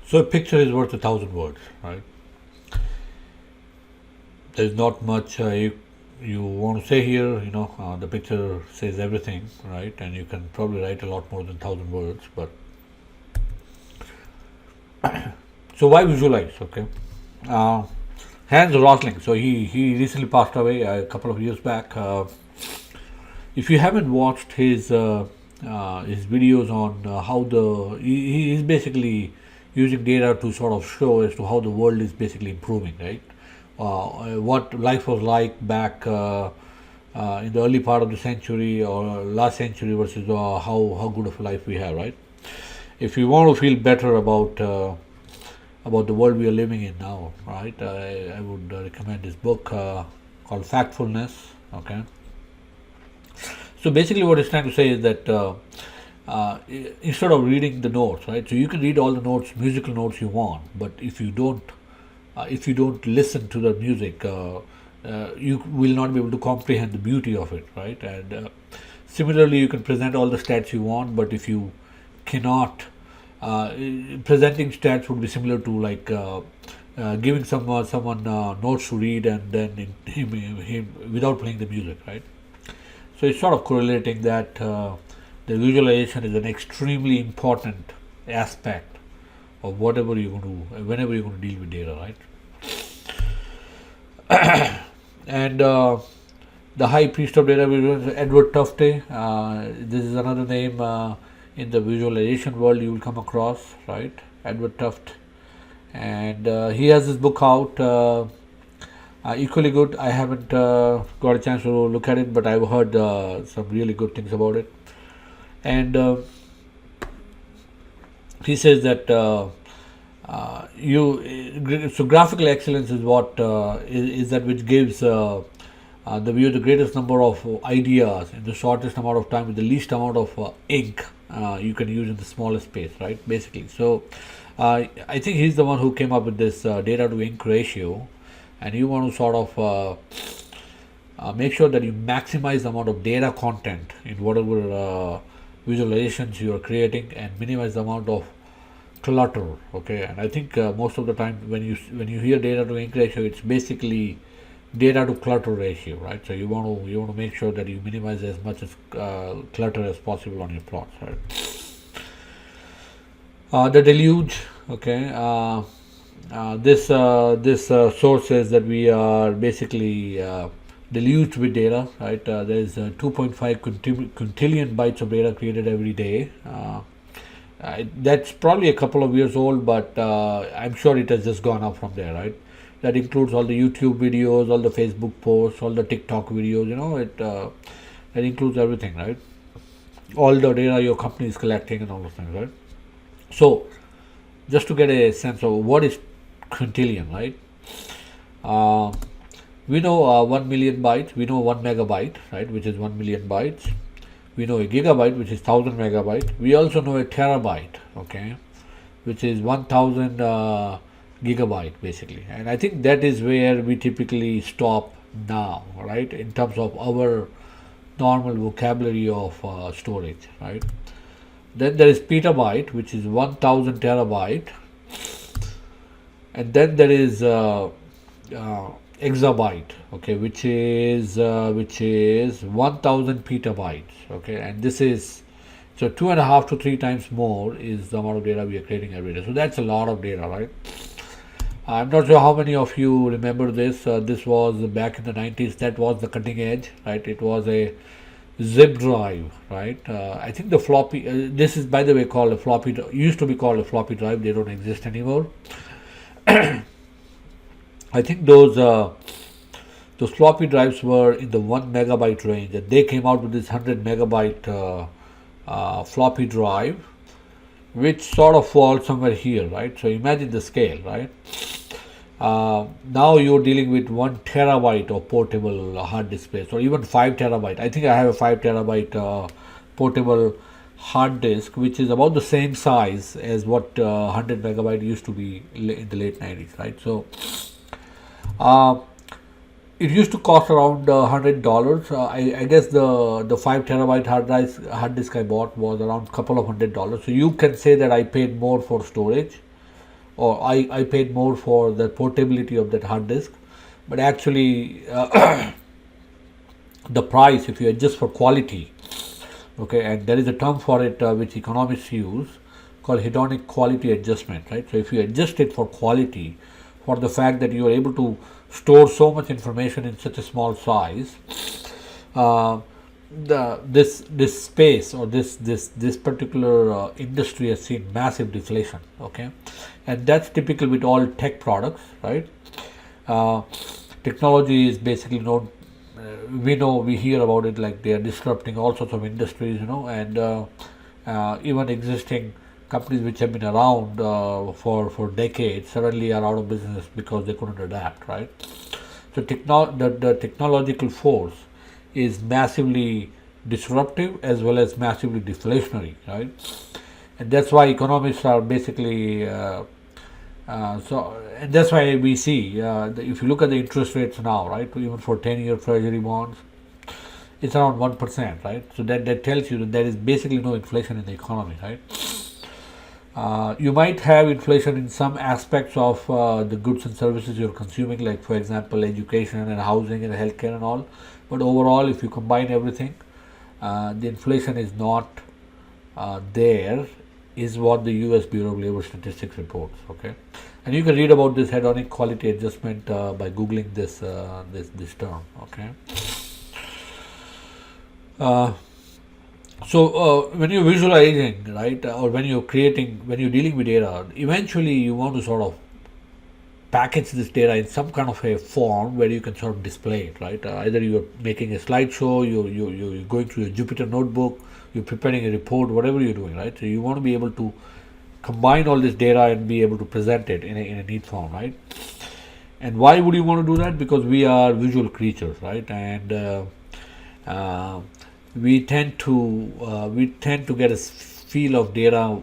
So a picture is worth 1,000 words, right? There's not much you want to say here. The picture says everything, right? And you can probably write a lot more than 1,000 words. But so why visualize? Okay, uh, Hans Rosling. So he recently passed away a couple of years back. If you haven't watched his videos on how he is basically using data to sort of show as to how the world is basically improving, right? What life was like back in the early part of the century or last century versus how good of a life we have, right? If you want to feel better about the world we are living in now, right? I would recommend this book called Factfulness. Okay, so basically, what it's trying to say is that instead of reading the notes, right? So you can read all the notes, musical notes you want, but if you don't listen to the music, you will not be able to comprehend the beauty of it, right? And similarly, you can present all the stats you want, but if you cannot, presenting stats would be similar to like giving someone notes to read and then him without playing the music, right? So it's sort of correlating that the visualization is an extremely important aspect of whatever you're going to, whenever you're going to deal with data, right? And the high priest of data visualization, Edward Tufte. This is another name in the visualization world you will come across, right? Edward Tufte, and he has this book out. Equally good. I haven't got a chance to look at it, but I've heard some really good things about it. And he says that so graphical excellence is what is that which gives the viewer the greatest number of ideas in the shortest amount of time with the least amount of ink you can use in the smallest space, right? Basically, so I think he's the one who came up with this data to ink ratio, and you want to sort of make sure that you maximize the amount of data content in whatever visualizations you are creating and minimize the amount of clutter. Okay, and I think most of the time when you hear data to ink ratio, it's basically data to clutter ratio, right? So you want to make sure that you minimize as much as clutter as possible on your plots, right? The deluge. Okay, this source says that we are basically deluged with data, right? There is 2.5 quintillion bytes of data created every day. That's probably a couple of years old, but I'm sure it has just gone up from there, right? That includes all the YouTube videos, all the Facebook posts, all the TikTok videos. That includes everything, right? All the data your company is collecting and all those things, right? So, just to get a sense of what is quintillion, right? Uh, we know 1 million bytes. We know 1 megabyte, right, which is 1 million bytes. We know a gigabyte, which is 1,000 megabyte. We also know a terabyte, okay, which is 1,000 gigabyte, basically. And I think that is where we typically stop now, right, in terms of our normal vocabulary of storage, right? Then there is petabyte, which is 1,000 terabyte, and then there is exabyte, okay, which is 1,000 petabytes, okay, and this is so 2.5 to 3 times more is the amount of data we are creating every day. So that's a lot of data, right? I'm not sure how many of you remember this. This was back in the 90s. That was the cutting edge, right? It was a zip drive, right? I think the floppy. This is, by the way, called a floppy. Used to be called a floppy drive. They don't exist anymore. I think those floppy drives were in the 1 megabyte range, and they came out with this 100 megabyte floppy drive, which sort of falls somewhere here, right? So imagine the scale, right? Now you're dealing with 1 terabyte of portable hard disk space, or even 5 terabyte. I think I have a 5 terabyte portable hard disk, which is about the same size as what 100 megabyte used to be in the late 90s, right? So it used to cost around $100. I guess the 5 terabyte hard disk I bought was around couple of $100. So you can say that I paid more for storage, or I paid more for the portability of that hard disk. But actually, the price, if you adjust for quality, okay, and there is a term for it which economists use called hedonic quality adjustment, right? So if you adjust it for quality, for the fact that you are able to store so much information in such a small size, uh, this space or this particular industry has seen massive deflation, okay, and that's typical with all tech products, right? uh, Technology is basically known, we know, we hear about it, like they are disrupting all sorts of industries, and even existing companies which have been around for decades suddenly are out of business because they couldn't adapt, right? So the technological force is massively disruptive as well as massively deflationary, right? And that's why economists are basically and that's why we see, if you look at the interest rates now, right, even for 10-year treasury bonds, it's around 1%, right? So that tells you that there is basically no inflation in the economy, right? You might have inflation in some aspects of the goods and services you're consuming, like for example, education and housing and healthcare and all. But overall, if you combine everything, the inflation is not there, is what the U.S. Bureau of Labor Statistics reports. Okay, and you can read about this hedonic quality adjustment by googling this term. Okay. Uh, when you're visualizing, right, or when you're creating, when you're dealing with data, eventually you want to sort of package this data in some kind of a form where you can sort of display it, right? Either you're making a slideshow, you're going through your Jupyter notebook, you're preparing a report, whatever you're doing, right? So you want to be able to combine all this data and be able to present it in a neat form, right? And why would you want to do that? Because we are visual creatures, right? And uh, we tend to get a feel of data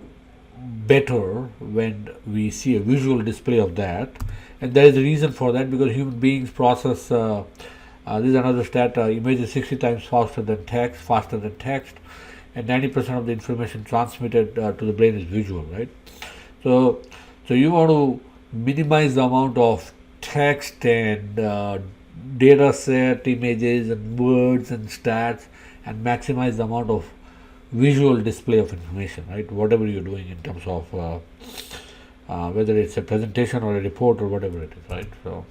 better when we see a visual display of that, and there is a reason for that, because human beings process this is another stat, images 60 times faster than text, and 90% of the information transmitted to the brain is visual, right? So so you want to minimize the amount of text and data set images and words and stats, and maximize the amount of visual display of information, right? Whatever you're doing in terms of whether it's a presentation or a report or whatever it is, right? So,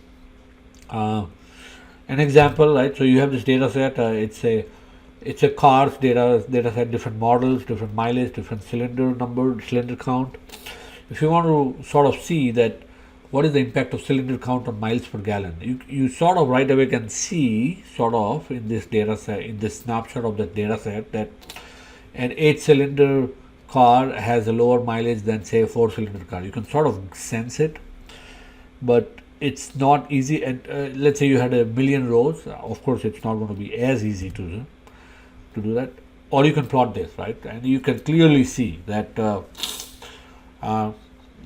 an example, right? So you have this data set. It's a cars data set, different models, different mileage, different cylinder number, cylinder count. If you want to sort of see that what is the impact of cylinder count on miles per gallon, you sort of right away can see, sort of, in this data set, in this snapshot of the data set, that an 8-cylinder car has a lower mileage than, say, a 4-cylinder car. You can sort of sense it, but it's not easy. And let's say you had a million rows, of course it's not going to be as easy to do that. Or you can plot this, right, and you can clearly see that uh,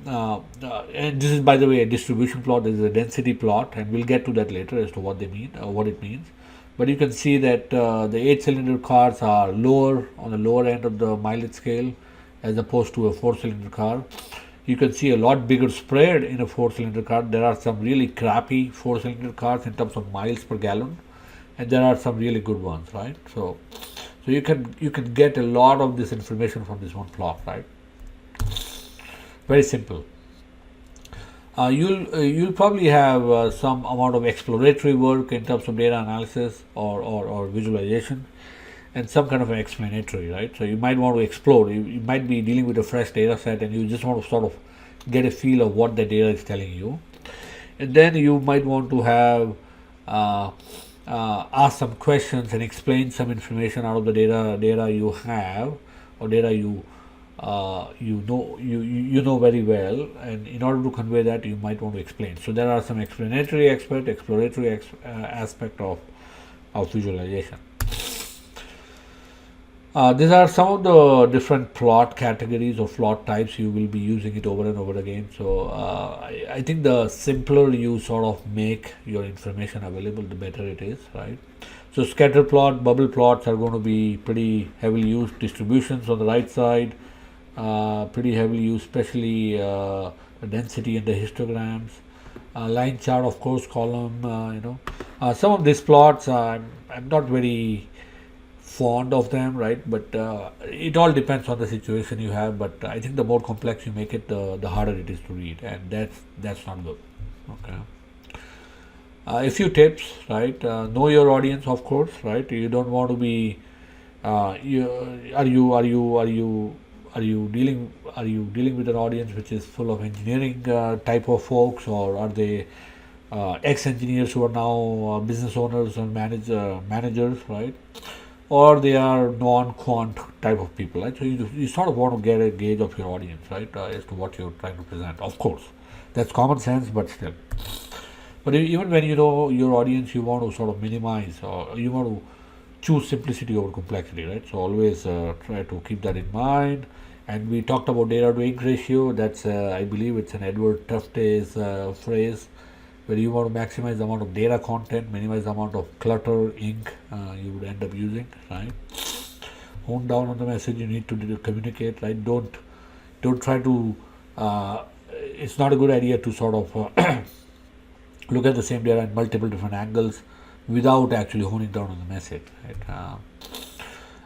and this is, by the way, a distribution plot. This is a density plot, and we'll get to that later as to what they mean, what it means. But you can see that the 8-cylinder cars are lower, on the lower end of the mileage scale, as opposed to a 4-cylinder car. You can see a lot bigger spread in a 4-cylinder car. There are some really crappy 4-cylinder cars in terms of miles per gallon, and there are some really good ones, right? So you can get a lot of this information from this one plot, right? Very simple. You'll probably have some amount of exploratory work in terms of data analysis or visualization, and some kind of an explanatory, right? So you might want to explore. You might be dealing with a fresh data set, and you just want to sort of get a feel of what the data is telling you, and then you might want to have ask some questions and explain some information out of the data you have, or data you know very well, and in order to convey that, you might want to explain. So there are some exploratory aspect of visualization. These are some of the different plot categories or plot types. You will be using it over and over again. So I think the simpler you sort of make your information available, the better it is, right? So scatter plot, bubble plots are going to be pretty heavily used. Distributions on the right side, pretty heavily used, especially the density and the histograms, line chart, of course, column. Some of these plots I'm not very fond of them, right? But it all depends on the situation you have. But I think the more complex you make it, the harder it is to read, and that's not good. Okay. A few tips, right? Know your audience, of course, right? You don't want to be you are you dealing with an audience which is full of engineering type of folks, or are they ex-engineers who are now business owners and managers, right? Or they are non-quant type of people, right? So you sort of want to get a gauge of your audience, right, as to what you're trying to present. Of course, that's common sense, but still. But even when you know your audience, you want to sort of minimize, or you want to choose simplicity over complexity, right? So always try to keep that in mind. And we talked about data to ink ratio. That's I believe it's an Edward Tufte's phrase, where you want to maximize the amount of data content, minimize the amount of clutter ink you would end up using, right? Hone down on the message you need to communicate, right? Don't try to. It's not a good idea to sort of look at the same data in multiple different angles without actually honing down on the message, right?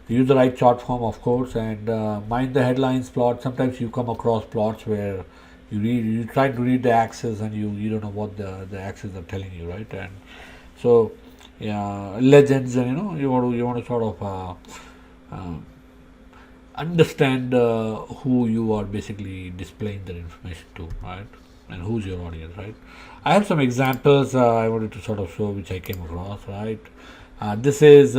Use the right chart form, of course, and mind the headlines plot. Sometimes you come across plots where you try to read the axis and you don't know what the axes are telling you, right? And so yeah, legends, and you want to sort of understand who you are basically displaying that information to, right? And who's your audience, right? I have some examples I wanted to sort of show which I came across, right? This is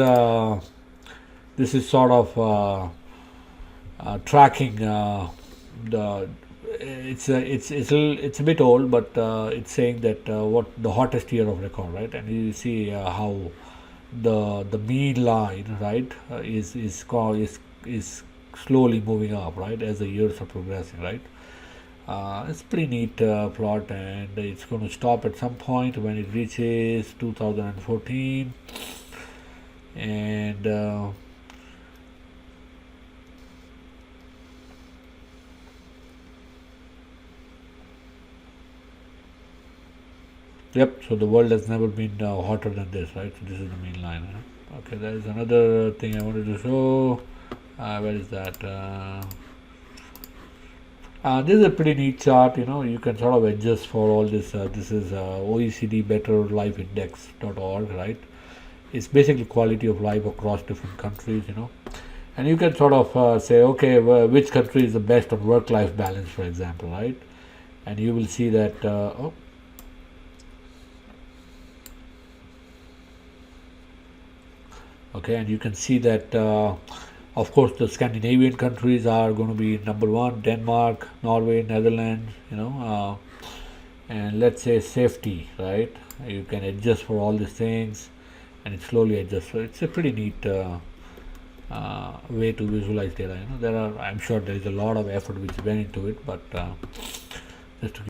sort of tracking the. It's a bit old, but it's saying that what the hottest year of record, right? And you see how the mean line, right, is slowly moving up, right, as the years are progressing, right. It's pretty neat plot, and it's going to stop at some point when it reaches 2014, and yep. So the world has never been hotter than this, right? So this is the main line. Huh? Okay, there is another thing I wanted to show. Where is that? This is a pretty neat chart. You can sort of adjust for all this. This is OECD Better Life Index.org, right? It's basically quality of life across different countries. And you can sort of say, okay, well, which country is the best on work-life balance, for example, right? And you will see that. Okay, and you can see that. Of course, the Scandinavian countries are going to be number one: Denmark, Norway, Netherlands. And let's say safety, right? You can adjust for all these things, and it slowly adjusts. So it's a pretty neat way to visualize data. I'm sure there is a lot of effort which went into it, but just to